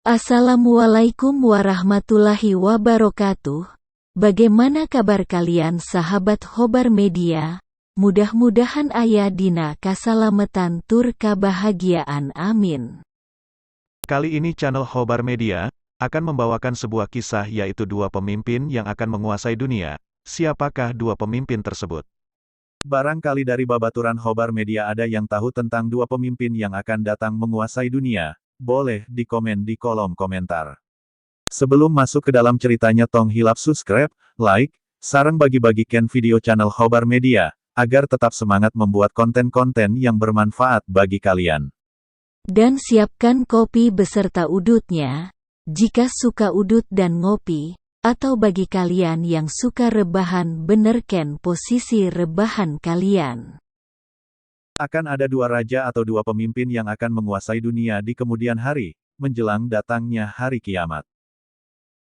Assalamualaikum warahmatullahi wabarakatuh. Bagaimana kabar kalian sahabat Khobar Media? Mudah-mudahan aya dina kasalametan tur kabahagiaan, amin. Kali ini channel Khobar Media akan membawakan sebuah kisah, yaitu dua pemimpin yang akan menguasai dunia. Siapakah dua pemimpin tersebut? Barangkali dari babaturan Khobar Media ada yang tahu tentang dua pemimpin yang akan datang menguasai dunia. Boleh di komen di kolom komentar. Sebelum masuk ke dalam ceritanya, tong hilap subscribe, like, sareng bagi-bagikan video channel Khobar Media, agar tetap semangat membuat konten-konten yang bermanfaat bagi kalian. Dan siapkan kopi beserta udutnya, jika suka udut dan ngopi, atau bagi kalian yang suka rebahan, benerken posisi rebahan kalian. Akan ada dua raja atau dua pemimpin yang akan menguasai dunia di kemudian hari, menjelang datangnya hari kiamat.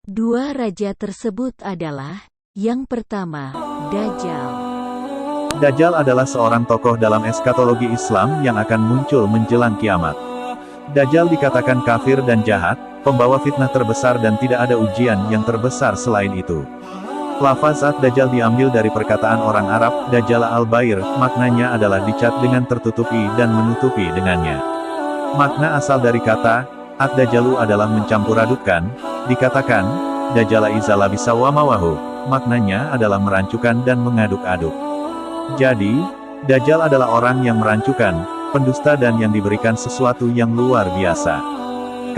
Dua raja tersebut adalah, yang pertama, Dajjal. Dajjal adalah seorang tokoh dalam eskatologi Islam yang akan muncul menjelang kiamat. Dajjal dikatakan kafir dan jahat, pembawa fitnah terbesar dan tidak ada ujian yang terbesar selain itu. Lafaz Ad-Dajjal diambil dari perkataan orang Arab, Dajjala al-Bair, maknanya adalah dicat dengan tertutupi dan menutupi dengannya. Makna asal dari kata Ad-Dajjalu adalah mencampur adukkan, dikatakan Dajjala iza labisa wa mawahu, maknanya adalah merancukan dan mengaduk-aduk. Jadi, Dajjal adalah orang yang merancukan, pendusta dan yang diberikan sesuatu yang luar biasa.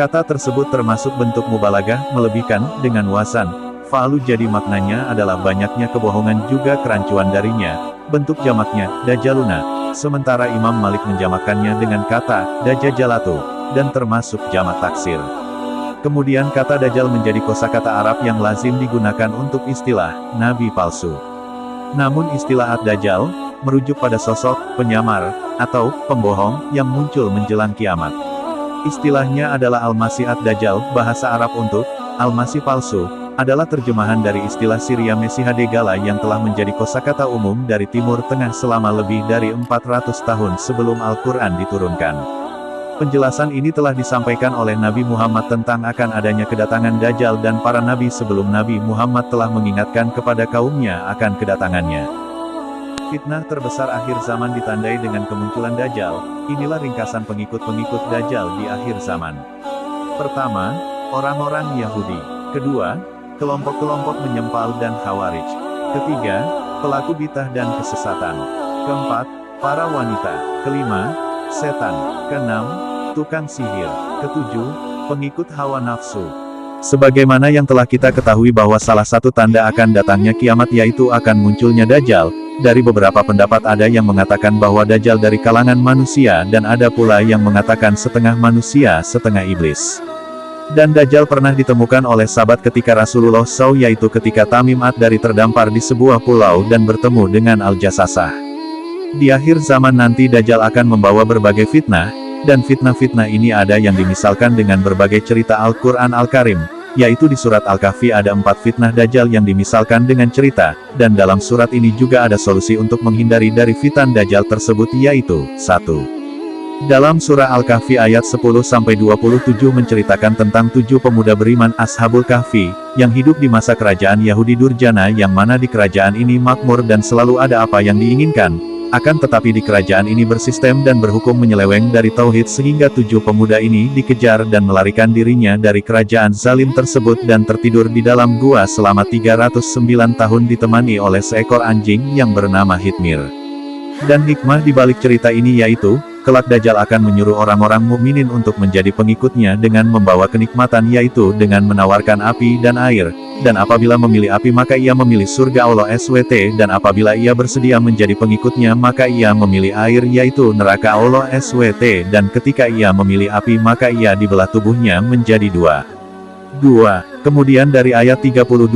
Kata tersebut termasuk bentuk mubalagah, melebihkan, dengan wasan fa'alu, jadi maknanya adalah banyaknya kebohongan juga kerancuan darinya. Bentuk jamaknya, Dajjaluna, sementara Imam Malik menjamakkannya dengan kata, Dajjalatu, dan termasuk jamak taksir. Kemudian kata Dajjal menjadi kosakata Arab yang lazim digunakan untuk istilah nabi palsu. Namun istilah Ad-Dajjal merujuk pada sosok penyamar atau pembohong yang muncul menjelang kiamat. Istilahnya adalah Al-Masih Ad-Dajjal, bahasa Arab untuk Al-Masih palsu adalah terjemahan dari istilah Syria Mesiha Degala yang telah menjadi kosakata umum dari Timur Tengah selama lebih dari 400 tahun sebelum Al-Quran diturunkan. Penjelasan ini telah disampaikan oleh Nabi Muhammad tentang akan adanya kedatangan Dajjal, dan para nabi sebelum Nabi Muhammad telah mengingatkan kepada kaumnya akan kedatangannya. Fitnah terbesar akhir zaman ditandai dengan kemunculan Dajjal. Inilah ringkasan pengikut-pengikut Dajjal di akhir zaman. Pertama, orang-orang Yahudi. Kedua, kelompok-kelompok menyempal dan khawarij. Ketiga, pelaku bidah dan kesesatan. Keempat, para wanita. Kelima, setan. Keenam, tukang sihir. Ketujuh, pengikut hawa nafsu. Sebagaimana yang telah kita ketahui bahwa salah satu tanda akan datangnya kiamat yaitu akan munculnya Dajjal. Dari beberapa pendapat ada yang mengatakan bahwa Dajjal dari kalangan manusia, dan ada pula yang mengatakan setengah manusia setengah iblis. Dan Dajjal pernah ditemukan oleh sahabat ketika Rasulullah SAW, yaitu ketika Tamim Ad-Dari terdampar di sebuah pulau dan bertemu dengan Al-Jasasah. Di akhir zaman nanti Dajjal akan membawa berbagai fitnah, dan fitnah-fitnah ini ada yang dimisalkan dengan berbagai cerita Al-Quran Al-Karim, yaitu di surat Al-Kahfi ada 4 fitnah Dajjal yang dimisalkan dengan cerita, dan dalam surat ini juga ada solusi untuk menghindari dari fitnah Dajjal tersebut, yaitu 1. Dalam surah Al-Kahfi ayat 10-27 menceritakan tentang 7 pemuda beriman Ashabul Kahfi, yang hidup di masa kerajaan Yahudi Durjana, yang mana di kerajaan ini makmur dan selalu ada apa yang diinginkan. Akan tetapi di kerajaan ini bersistem dan berhukum menyeleweng dari tauhid, sehingga 7 pemuda ini dikejar dan melarikan dirinya dari kerajaan zalim tersebut dan tertidur di dalam gua selama 309 tahun ditemani oleh seekor anjing yang bernama Hitmir. Dan hikmah di balik cerita ini yaitu, kelak Dajjal akan menyuruh orang-orang mukminin untuk menjadi pengikutnya dengan membawa kenikmatan, yaitu dengan menawarkan api dan air, dan apabila memilih api maka ia memilih surga Allah SWT, dan apabila ia bersedia menjadi pengikutnya maka ia memilih air yaitu neraka Allah SWT, dan ketika ia memilih api maka ia dibelah tubuhnya menjadi dua. Kemudian dari ayat 32-45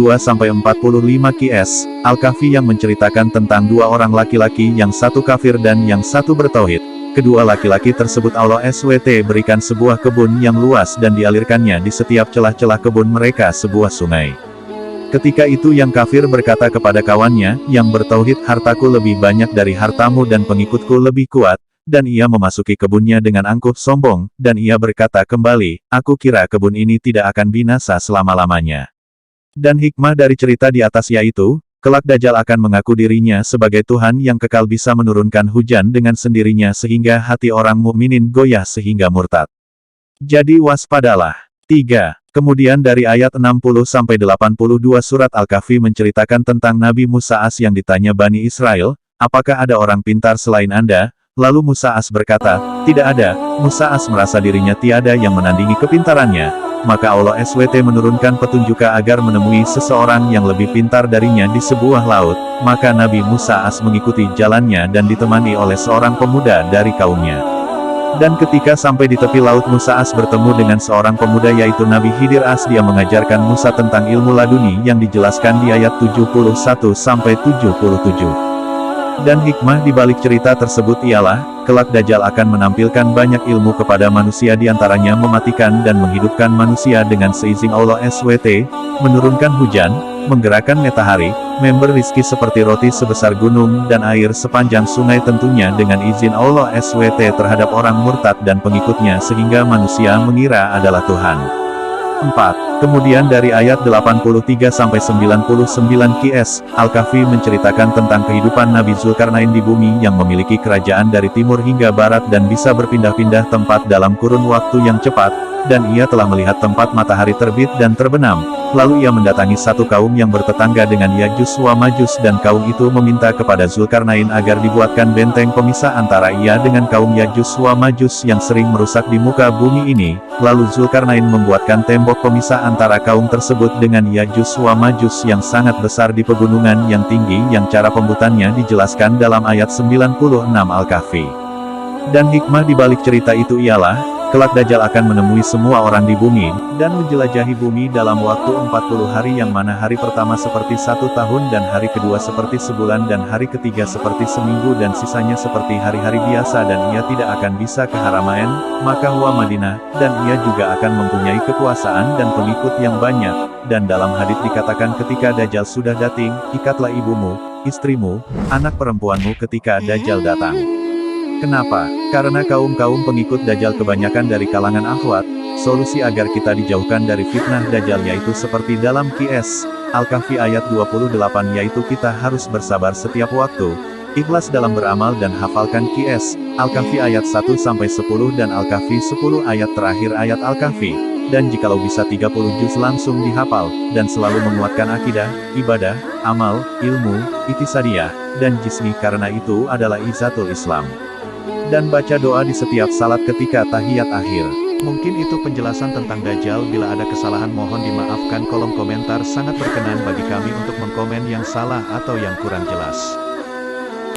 QS, Al-Kahfi yang menceritakan tentang 2 orang laki-laki, yang satu kafir dan yang satu bertauhid. Kedua laki-laki tersebut Allah SWT berikan sebuah kebun yang luas dan dialirkannya di setiap celah-celah kebun mereka sebuah sungai. Ketika itu yang kafir berkata kepada kawannya, yang bertauhid, hartaku lebih banyak dari hartamu dan pengikutku lebih kuat, dan ia memasuki kebunnya dengan angkuh sombong, dan ia berkata kembali, aku kira kebun ini tidak akan binasa selama-lamanya. Dan hikmah dari cerita di atas yaitu, kelak Dajjal akan mengaku dirinya sebagai Tuhan yang kekal bisa menurunkan hujan dengan sendirinya sehingga hati orang mukminin goyah sehingga murtad. Jadi waspadalah. 3. Kemudian dari ayat 60-82 surat Al-Kahfi menceritakan tentang Nabi Musa As yang ditanya Bani Israel, apakah ada orang pintar selain Anda? Lalu Musa As berkata, tidak ada. Musa As merasa dirinya tiada yang menandingi kepintarannya. Maka Allah SWT menurunkan petunjuk agar menemui seseorang yang lebih pintar darinya di sebuah laut. Maka Nabi Musa As mengikuti jalannya dan ditemani oleh seorang pemuda dari kaumnya. Dan ketika sampai di tepi laut Musa As bertemu dengan seorang pemuda yaitu Nabi Khidir As. Dia mengajarkan Musa tentang ilmu laduni yang dijelaskan di ayat 71-77. Dan hikmah di balik cerita tersebut ialah, kelak Dajjal akan menampilkan banyak ilmu kepada manusia diantaranya mematikan dan menghidupkan manusia dengan seizin Allah SWT, menurunkan hujan, menggerakkan matahari, memberi rizki seperti roti sebesar gunung dan air sepanjang sungai tentunya dengan izin Allah SWT terhadap orang murtad dan pengikutnya sehingga manusia mengira adalah Tuhan. 4. Kemudian dari ayat 83-99 QS, Al-Kahfi menceritakan tentang kehidupan Nabi Zulkarnain di bumi yang memiliki kerajaan dari timur hingga barat dan bisa berpindah-pindah tempat dalam kurun waktu yang cepat, dan ia telah melihat tempat matahari terbit dan terbenam. Lalu ia mendatangi satu kaum yang bertetangga dengan Ya'juj wa Ma'juj dan kaum itu meminta kepada Zulkarnain agar dibuatkan benteng pemisah antara ia dengan kaum Ya'juj wa Ma'juj yang sering merusak di muka bumi ini. Lalu Zulkarnain membuatkan tembok pemisah antara kaum tersebut dengan Ya'juj wa Ma'juj yang sangat besar di pegunungan yang tinggi yang cara pembuatannya dijelaskan dalam ayat 96 Al-Kahfi. Dan hikmah di balik cerita itu ialah, kelak Dajjal akan menemui semua orang di bumi, dan menjelajahi bumi dalam waktu 40 hari yang mana hari pertama seperti 1 tahun dan hari kedua seperti sebulan dan hari ketiga seperti seminggu dan sisanya seperti hari-hari biasa dan ia tidak akan bisa ke Haramain, Makkah wa Madinah, dan ia juga akan mempunyai kekuasaan dan pengikut yang banyak, dan dalam hadits dikatakan ketika Dajjal sudah datang, ikatlah ibumu, istrimu, anak perempuanmu ketika Dajjal datang. Kenapa? Karena kaum-kaum pengikut Dajjal kebanyakan dari kalangan akhwat. Solusi agar kita dijauhkan dari fitnah Dajjal yaitu seperti dalam QS Al-Kahfi ayat 28 yaitu kita harus bersabar setiap waktu, ikhlas dalam beramal dan hafalkan QS Al-Kahfi ayat 1-10 dan Al-Kahfi 10 ayat terakhir ayat Al-Kahfi. Dan jikalau bisa 30 juz langsung dihafal, dan selalu menguatkan akidah, ibadah, amal, ilmu, iktisadiyah, dan jismi karena itu adalah izatul Islam. Dan baca doa di setiap salat ketika tahiyat akhir. Mungkin itu penjelasan tentang Dajjal. Bila ada kesalahan mohon dimaafkan. Kolom komentar sangat berkenan bagi kami untuk mengkomen yang salah atau yang kurang jelas.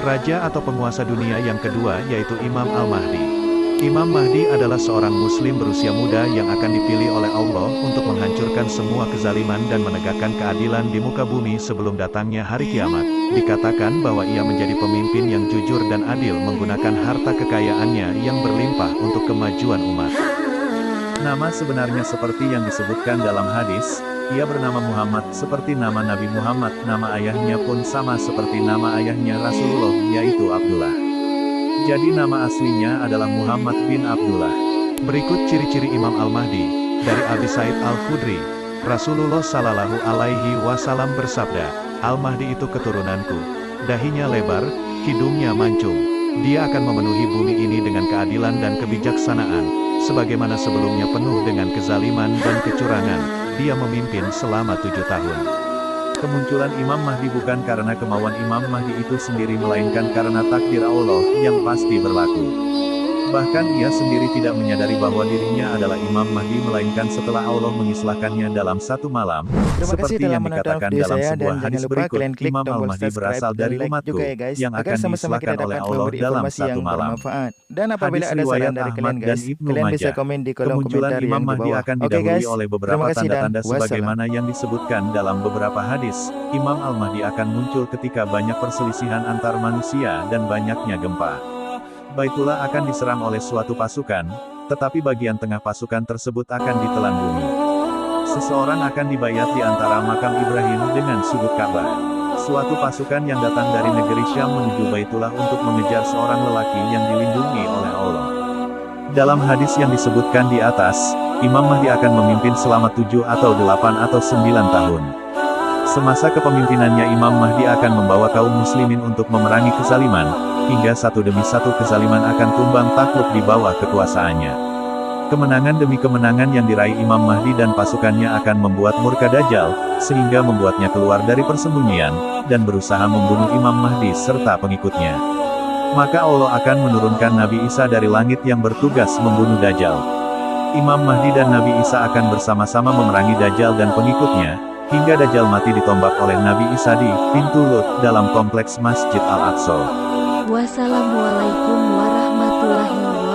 Raja atau penguasa dunia yang kedua yaitu Imam Al-Mahdi. Imam Mahdi adalah seorang muslim berusia muda yang akan dipilih oleh Allah untuk menghancurkan semua kezaliman dan menegakkan keadilan di muka bumi sebelum datangnya hari kiamat. Dikatakan bahwa ia menjadi pemimpin yang jujur dan adil menggunakan harta kekayaannya yang berlimpah untuk kemajuan umat. Nama sebenarnya seperti yang disebutkan dalam hadis, ia bernama Muhammad seperti nama Nabi Muhammad, nama ayahnya pun sama seperti nama ayahnya Rasulullah yaitu Abdullah. Jadi nama aslinya adalah Muhammad bin Abdullah. Berikut ciri-ciri Imam Al-Mahdi, dari Abi Said Al-Khudri. Rasulullah Shallallahu Alaihi Wasallam bersabda, Al-Mahdi itu keturunanku. Dahinya lebar, hidungnya mancung. Dia akan memenuhi bumi ini dengan keadilan dan kebijaksanaan, sebagaimana sebelumnya penuh dengan kezaliman dan kecurangan. Dia memimpin selama 7 tahun. Kemunculan Imam Mahdi bukan karena kemauan Imam Mahdi itu sendiri melainkan karena takdir Allah yang pasti berlaku. Bahkan ia sendiri tidak menyadari bahwa dirinya adalah Imam Mahdi melainkan setelah Allah mengislahkannya dalam satu malam. Seperti yang dikatakan dalam sebuah hadis berikut, Imam Al-Mahdi berasal dari umatku, yang akan diislahkan oleh Allah dalam satu malam. Dan apabila ada saran dari kalian guys, kalian bisa komen di kolom komentar Imam yang di Mahdi bawah. akan Oke didahului guys, oleh beberapa terima kasih dan tanda-tanda sebagaimana yang disebutkan dalam beberapa hadis. Imam Al-Mahdi akan muncul ketika banyak perselisihan antar manusia dan banyaknya gempa. Baitullah akan diserang oleh suatu pasukan, tetapi bagian tengah pasukan tersebut akan ditelan bumi. Seseorang akan dibayat di antara makam Ibrahim dengan sudut Ka'bah. Suatu pasukan yang datang dari negeri Syam menuju Baitullah untuk mengejar seorang lelaki yang dilindungi oleh Allah. Dalam hadis yang disebutkan di atas, Imam Mahdi akan memimpin selama 7 atau 8 atau 9 tahun. Semasa kepemimpinannya Imam Mahdi akan membawa kaum muslimin untuk memerangi kezaliman, hingga satu demi satu kezaliman akan tumbang takluk di bawah kekuasaannya. Kemenangan demi kemenangan yang diraih Imam Mahdi dan pasukannya akan membuat murka Dajjal, sehingga membuatnya keluar dari persembunyian, dan berusaha membunuh Imam Mahdi serta pengikutnya. Maka Allah akan menurunkan Nabi Isa dari langit yang bertugas membunuh Dajjal. Imam Mahdi dan Nabi Isa akan bersama-sama memerangi Dajjal dan pengikutnya, hingga Dajjal mati ditombak oleh Nabi Isa di pintu Lut dalam kompleks Masjid Al-Aqsa. Wassalamualaikum warahmatullahi wabarakatuh.